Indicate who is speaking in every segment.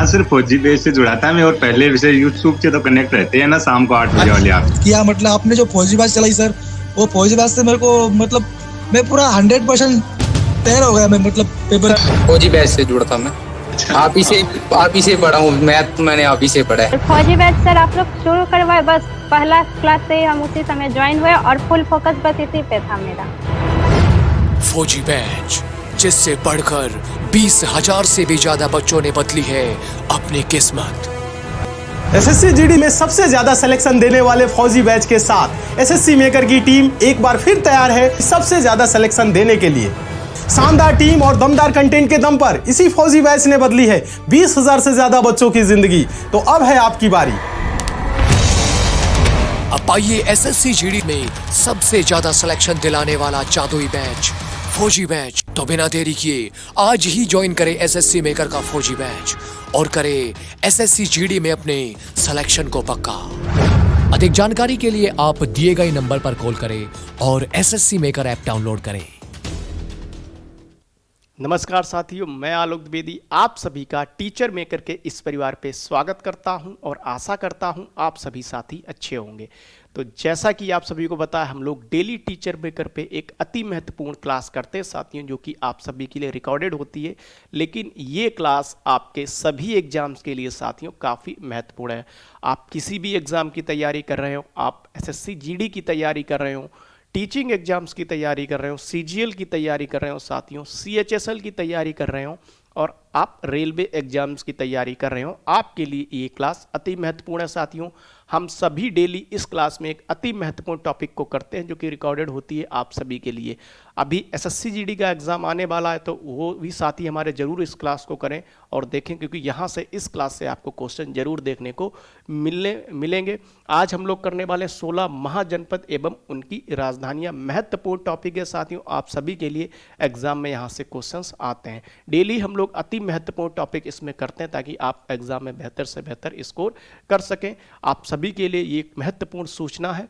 Speaker 1: हाँ सिर्फ फौजी बेस से जुड़ा था मैं, और पहले विषय यूट्यूब से तो कनेक्ट रहते हैं ना शाम को 8 बजे वाले आप
Speaker 2: किया। मतलब आपने जो फौजी बैच चलाई सर, वो फौजी बैच से मेरे को मतलब मैं पूरा 100% तैयार हो गया। मैं मतलब पेपर
Speaker 3: फौजी बैच से जुड़ा था मैं। आप ही से पढ़ा हूँ, मैथ मैंने आप ही से पढ़ा है।
Speaker 4: फौजी बैच सर आप लोग शुरू करवाए, बस पहला क्लास से ही हम उसी समय ज्वाइन हुए और फुल फोकस बस इसी पे था मेरा।
Speaker 5: फौजी बैच, जिससे पढ़कर 20,000 से भी ज्यादा बच्चों ने बदली है अपनी किस्मत।
Speaker 6: एसएससी जीडी में सबसे ज्यादा सिलेक्शन देने वाले फौजी बैच के साथ एसएससी मेकर की टीम एक बार फिर तैयार है सबसे ज्यादा सिलेक्शन देने के लिए। शानदार टीम और दमदार कंटेंट के दम पर इसी फौजी बैच ने बदली है 20,000 से ज्यादा बच्चों की जिंदगी। तो अब है आपकी बारी।
Speaker 5: अब आइए एसएससी जीडी में सबसे ज्यादा सिलेक्शन दिलाने वाला जादुई बैच फौजी बैच। तो बिना देरी किए आज ही ज्वाइन करें एसएससी मेकर का फौजी बैच और करें एसएससी जीडी में अपने सिलेक्शन को पक्का। अधिक जानकारी के लिए आप दिए गए नंबर पर कॉल करें और एसएससी मेकर ऐप डाउनलोड करें।
Speaker 7: नमस्कार साथियों, मैं आलोक द्विवेदी आप सभी का टीचर मेकर के इस परिवार पे स्वागत करता हूं और आशा करता हूं आप सभी साथी अच्छे होंगे। तो जैसा कि आप सभी को पता है, हम लोग डेली टीचर मेकर पे एक अति महत्वपूर्ण क्लास करते हैं साथियों, जो कि आप सभी के लिए रिकॉर्डेड होती है। लेकिन ये क्लास आपके सभी एग्जाम्स के लिए साथियों काफ़ी महत्वपूर्ण है। आप किसी भी एग्ज़ाम की तैयारी कर रहे हो, आप एसएससी जीडी की तैयारी कर रहे हो, टीचिंग एग्जाम्स की तैयारी कर रहे हो, सीजीएल की तैयारी कर रहे हो साथियों, सीएचएसएल की तैयारी कर रहे हो और आप रेलवे एग्जाम्स की तैयारी कर रहे हो, आपके लिए ये क्लास अति महत्वपूर्ण है साथियों। हम सभी डेली इस क्लास में एक अति महत्वपूर्ण टॉपिक को करते हैं जो कि रिकॉर्डेड होती है आप सभी के लिए। अभी एसएससी जीडी का एग्ज़ाम आने वाला है, तो वो भी साथी हमारे ज़रूर इस क्लास को करें और देखें, क्योंकि यहाँ से इस क्लास से आपको क्वेश्चन जरूर देखने को मिलेंगे। आज हम लोग करने वाले 16 महाजनपद एवं उनकी राजधानियाँ महत्वपूर्ण टॉपिक है साथियों। आप सभी के लिए एग्जाम में यहाँ से क्वेश्चंस आते हैं। डेली हम लोग अति महत्वपूर्ण टॉपिक इसमें करते हैं ताकि आप एग्जाम में बेहतर से बेहतर स्कोर कर सकें। आप सभी के लिए ये एक महत्वपूर्ण सूचना है।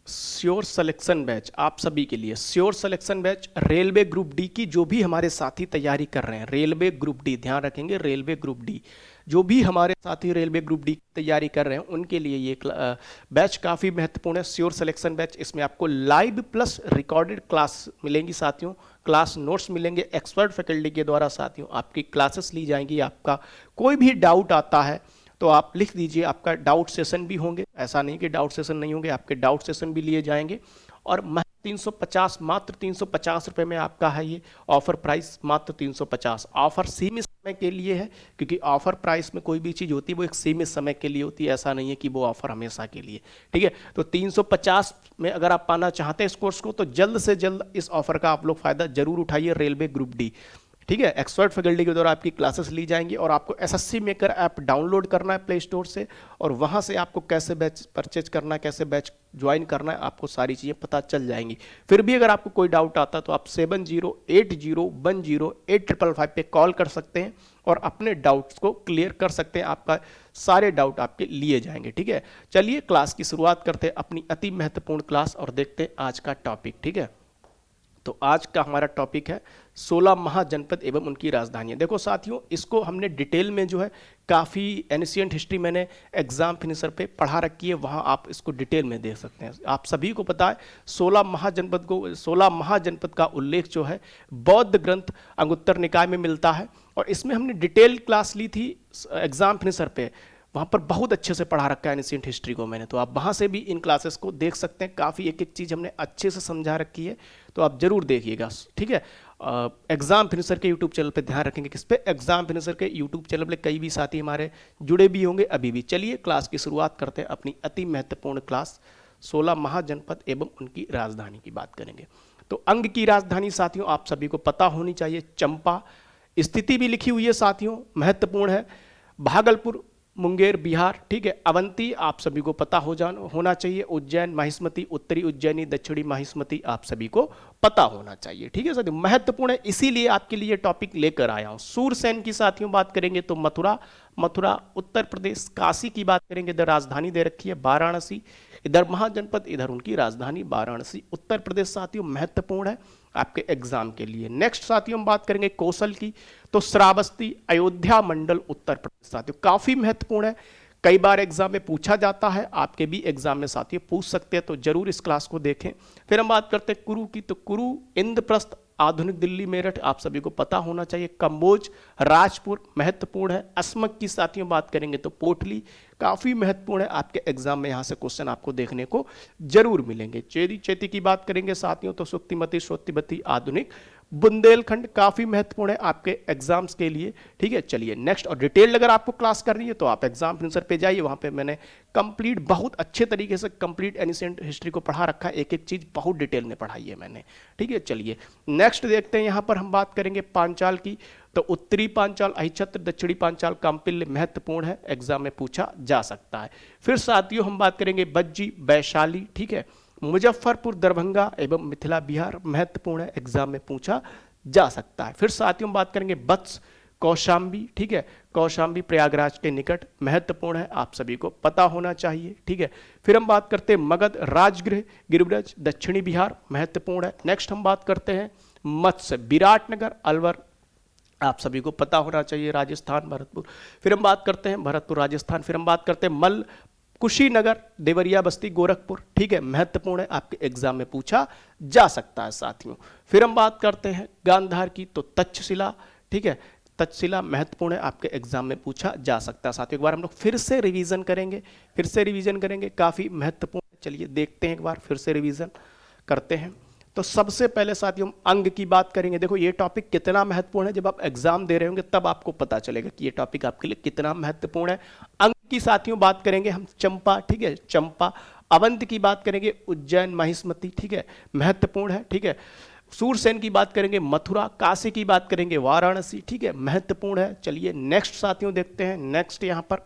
Speaker 7: श्योर सिलेक्शन बैच आप सभी के लिए, sure selection batch railway group D की जो भी हमारे साथी तैयारी कर रहे हैं, रेलवे ग्रुप डी ध्यान रखेंगे, रेलवे ग्रुप डी जो भी हमारे साथी रेलवे ग्रुप डी की तैयारी कर रहे हैं उनके लिए ये बैच काफ़ी महत्वपूर्ण है। श्योर सिलेक्शन बैच, इसमें आपको लाइव प्लस रिकॉर्डेड क्लास मिलेंगी साथियों, क्लास नोट्स मिलेंगे एक्सपर्ट फैकल्टी के द्वारा साथियों, आपकी क्लासेस ली जाएंगी। आपका कोई भी डाउट आता है तो आप लिख दीजिए, आपका डाउट सेशन भी होंगे, ऐसा नहीं कि डाउट सेशन नहीं होंगे, आपके डाउट सेशन भी लिए जाएंगे। और 350 मात्र 350 रुपये में आपका है ये ऑफर प्राइस, मात्र 350। ऑफर सीमित समय के लिए है, क्योंकि ऑफर प्राइस में कोई भी चीज़ होती है वो एक सीमित समय के लिए होती है, ऐसा नहीं है कि वो ऑफर हमेशा के लिए, ठीक है। तो 350 में अगर आप पाना चाहते हैं इस कोर्स को, तो जल्द से जल्द इस ऑफर का आप लोग फ़ायदा जरूर उठाइए। रेलवे ग्रुप डी, ठीक है, एक्सपर्ट फैकल्टी के द्वारा आपकी क्लासेस ली जाएंगी और आपको एसएससी मेकर ऐप डाउनलोड करना है प्ले स्टोर से, और वहां से आपको कैसे बैच परचेज करना है, कैसे बैच ज्वाइन करना है, आपको सारी चीज़ें पता चल जाएंगी। फिर भी अगर आपको कोई डाउट आता है तो आप 7080108555 पे कॉल कर सकते हैं और अपने डाउट्स को क्लियर कर सकते हैं। आपका सारे डाउट आपके लिए जाएंगे, ठीक है। चलिए क्लास की शुरुआत करते हैं, अपनी अति महत्वपूर्ण क्लास, और देखते हैं आज का टॉपिक, ठीक है। तो आज का हमारा टॉपिक है 16 महाजनपद एवं उनकी राजधानियाँ। देखो साथियों, इसको हमने डिटेल में जो है काफ़ी एंशिएंट हिस्ट्री मैंने एग्जाम फिनिशर पे पढ़ा रखी है, वहाँ आप इसको डिटेल में देख सकते हैं। आप सभी को पता है 16 महाजनपद का उल्लेख जो है बौद्ध ग्रंथ अंगुत्तर निकाय में मिलता है, और इसमें हमने डिटेल क्लास ली थी एग्जाम फिनिशर पे, वहाँ पर बहुत अच्छे से पढ़ा रखा है एंशिएंट हिस्ट्री को मैंने, तो आप वहाँ से भी इन क्लासेस को देख सकते हैं। काफ़ी एक एक चीज़ हमने अच्छे से समझा रखी है, तो आप जरूर देखिएगा, ठीक है। एग्जाम फिनिशर के यूट्यूब चैनल पे ध्यान रखेंगे, किस पे, एग्जाम फिनिशर के यूट्यूब चैनल पे कई भी साथी हमारे जुड़े भी होंगे अभी भी। चलिए क्लास की शुरुआत करते हैं, अपनी अति महत्वपूर्ण क्लास 16 महाजनपद एवं उनकी राजधानी की बात करेंगे। तो अंग की राजधानी साथियों आप सभी को पता होनी चाहिए चंपा, स्थिति भी लिखी हुई है साथियों, महत्वपूर्ण है। भागलपुर मुंगेर बिहार, ठीक है। अवंती आप सभी को पता होना चाहिए। उज्जैन महिष्मती, उत्तरी उज्जैनी, दक्षिणी महिष्मती आप सभी को पता होना चाहिए, ठीक है साथियों, महत्वपूर्ण है, इसीलिए आपके लिए टॉपिक लेकर आया हूं। सूरसेन की साथियों बात करेंगे तो मथुरा, मथुरा उत्तर प्रदेश, काशी की बात करेंगे इधर राजधानी दे रखी है वाराणसी, इधर महाजनपद, इधर उनकी राजधानी वाराणसी। उत्तर प्रदेश साथियों महत्वपूर्ण है आपके एग्जाम के लिए। नेक्स्ट साथियों हम बात करेंगे कौशल की, तो श्रावस्ती अयोध्या मंडल उत्तर प्रदेश साथियों काफी महत्वपूर्ण है, कई बार एग्जाम में पूछा जाता है, आपके भी एग्जाम में साथियों पूछ सकते हैं, तो जरूर इस क्लास को देखें। फिर हम बात करते हैं कुरु की, तो कुरु इंद्रप्रस्थ आधुनिक दिल्ली मेरठ आप सभी को पता होना चाहिए। कंबोज राजपुर महत्वपूर्ण है। अस्मक की साथियों बात करेंगे तो पोटली काफी महत्वपूर्ण है, आपके एग्जाम में यहां से क्वेश्चन आपको देखने को जरूर मिलेंगे। चेदी चेती की बात करेंगे साथियों तो सुक्तिमती श्रोतिमती आधुनिक बुंदेलखंड काफी महत्वपूर्ण है आपके एग्जाम्स के लिए, ठीक है। चलिए नेक्स्ट, और डिटेल अगर आपको क्लास करनी है तो आप एग्जाम फिनिशर पे जाइए, वहां पे मैंने कंप्लीट बहुत अच्छे तरीके से कंप्लीट एनिसेंट हिस्ट्री को पढ़ा रखा है, एक एक चीज बहुत डिटेल में पढ़ाई है मैंने, ठीक है। चलिए नेक्स्ट देखते हैं, यहां पर हम बात करेंगे पांचाल की, तो उत्तरी पांचाल अहिछत्र, दक्षिणी पांचाल काम्पिल्य महत्वपूर्ण है, एग्जाम में पूछा जा सकता है। फिर साथियों हम बात करेंगे बज्जी वैशाली, ठीक है। मुजफ्फरपुर दरभंगा एवं मिथिला बिहार महत्वपूर्ण है, एग्जाम में पूछा जा सकता है। फिर साथियों हम बात करेंगे वत्स कौशाम्बी, ठीक है। कौशाम्बी प्रयागराज के निकट महत्वपूर्ण है, आप सभी को पता होना चाहिए, ठीक है। फिर हम बात करते हैं मगध राजगृह गिरिब्रज दक्षिणी बिहार महत्वपूर्ण है। नेक्स्ट हम बात करते हैं मत्स्य विराटनगर अलवर, आप सभी को पता होना चाहिए, राजस्थान भरतपुर। फिर हम बात करते हैं भरतपुर राजस्थान। फिर हम बात करते हैं मल कुशीनगर देवरिया बस्ती गोरखपुर, ठीक है, महत्वपूर्ण है, आपके एग्जाम में पूछा जा सकता है साथियों। फिर हम बात करते हैं गांधार की, तो तक्षशिला, ठीक है, तक्षशिला महत्वपूर्ण है, आपके एग्जाम में पूछा जा सकता है साथियों। एक बार हम लोग फिर से रिवीजन करेंगे, काफी महत्वपूर्ण। चलिए देखते हैं एक बार फिर से रिवीजन करते हैं। तो सबसे पहले साथियों हम अंग की बात करेंगे। देखो ये टॉपिक कितना महत्वपूर्ण है, जब आप एग्जाम दे रहे होंगे तब आपको पता चलेगा कि ये टॉपिक आपके लिए कितना महत्वपूर्ण है। अंग की साथियों बात करेंगे हम चंपा, ठीक है, चंपा। अवंत की बात करेंगे उज्जैन महिष्मती, ठीक है, महत्वपूर्ण है, ठीक है। सूरसेन की बात करेंगे मथुरा, काशी की बात करेंगे वाराणसी, ठीक है, महत्वपूर्ण है। चलिए नेक्स्ट साथियों देखते हैं, नेक्स्ट यहाँ पर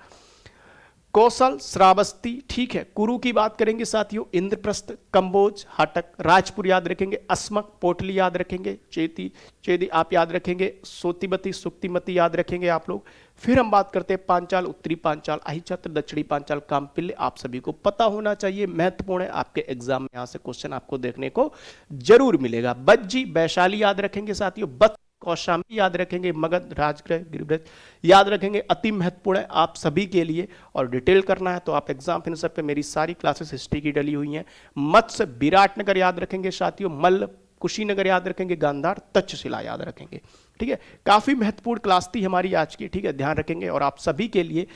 Speaker 7: कौशल श्रावस्ती, ठीक है। कुरु की बात करेंगे साथियों इंद्रप्रस्थ कंबोज हाटक राजपुर याद रखेंगे, अस्मक पोटली याद रखेंगे, चेदी आप याद रखेंगे, सोतिमती सुक्तिमती याद रखेंगे आप लोग। फिर हम बात करते हैं पांचाल उत्तरी पांचाल अहिछत्र दक्षिणी पांचाल काम्पिल्य, आप सभी को पता होना चाहिए, महत्वपूर्ण है, आपके एग्जाम में यहां से क्वेश्चन आपको देखने को जरूर मिलेगा। बज्जी वैशाली याद रखेंगे साथियों, बत्स कौशाम्बी याद रखेंगे, मगध राजगृह गिरिब्रज याद रखेंगे, अति महत्वपूर्ण है आप सभी के लिए। और डिटेल करना है तो आप एग्जाम फिनिशर पे मेरी सारी क्लासेस हिस्ट्री की डली हुई हैं। मत्स्य विराटनगर याद रखेंगे साथियों, मल्ल कुशीनगर याद रखेंगे, गांधार तक्षशिला याद रखेंगे, ठीक है। काफी महत्वपूर्ण क्लास थी हमारी आज की, ठीक है, ध्यान रखेंगे। और आप सभी के लिए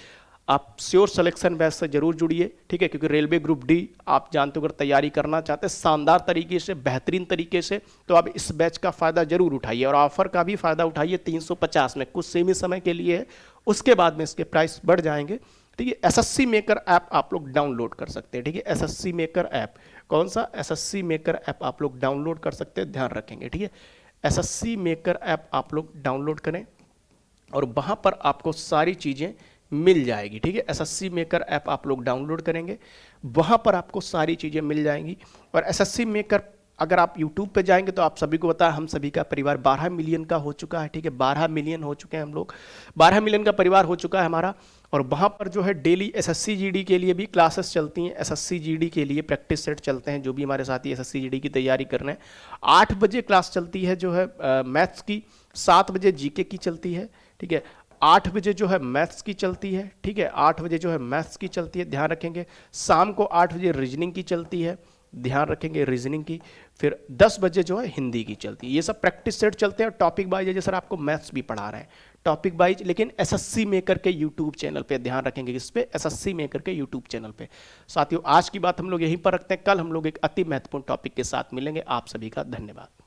Speaker 7: आप श्योर सिलेक्शन बैच से जरूर जुड़िए, ठीक है, क्योंकि रेलवे ग्रुप डी आप जानते हो अगर तैयारी करना चाहते हैं शानदार तरीके से, बेहतरीन तरीके से, तो आप इस बैच का फायदा जरूर उठाइए और ऑफर का भी फायदा उठाइए। 350 में कुछ सीमित समय के लिए है, उसके बाद में इसके प्राइस बढ़ जाएंगे, ठीक है। एसएससी मेकर ऐप आप लोग डाउनलोड कर सकते हैं, ठीक है, एसएससी मेकर ऐप, कौन सा एसएससी मेकर ऐप आप लोग डाउनलोड कर सकते हैं, ध्यान रखेंगे, ठीक है। एसएससी मेकर ऐप आप लोग डाउनलोड करें और वहां पर आपको सारी चीजें मिल जाएगी, ठीक है। एसएससी मेकर ऐप आप लोग डाउनलोड करेंगे, वहां पर आपको सारी चीजें मिल जाएंगी। और एसएससी मेकर अगर आप यूट्यूब पे जाएंगे तो आप सभी को पता है हम सभी का परिवार 12 मिलियन का हो चुका है, ठीक है, 12 मिलियन हो चुके हैं हम लोग, 12 मिलियन का परिवार हो चुका है हमारा। और वहाँ पर जो है डेली एसएससी जीडी के लिए भी क्लासेस चलती हैं, एसएससी जीडी के लिए प्रैक्टिस सेट चलते हैं, जो भी हमारे साथी एसएससी जीडी की तैयारी कर रहे हैं। 8 बजे क्लास चलती है जो है मैथ्स की, 7 बजे जीके की चलती है, ठीक है, 8 बजे जो है मैथ्स की चलती है, ठीक है, 8 बजे जो है मैथ्स की चलती है, ध्यान रखेंगे। शाम को 8 बजे रीजनिंग की चलती है, ध्यान रखेंगे रीजनिंग की। फिर 10 बजे जो है हिंदी की चलती है। ये सब प्रैक्टिस सेट चलते हैं। टॉपिक वाइज जैसे सर आपको मैथ्स भी पढ़ा रहे हैं टॉपिक वाइज, लेकिन एसएससी मेकर के यूट्यूब चैनल पे, ध्यान रखेंगे किस पे, एसएससी मेकर के यूट्यूब चैनल पे। साथियों आज की बात हम लोग यहीं पर रखते हैं, कल हम लोग एक अति महत्वपूर्ण टॉपिक के साथ मिलेंगे। आप सभी का धन्यवाद।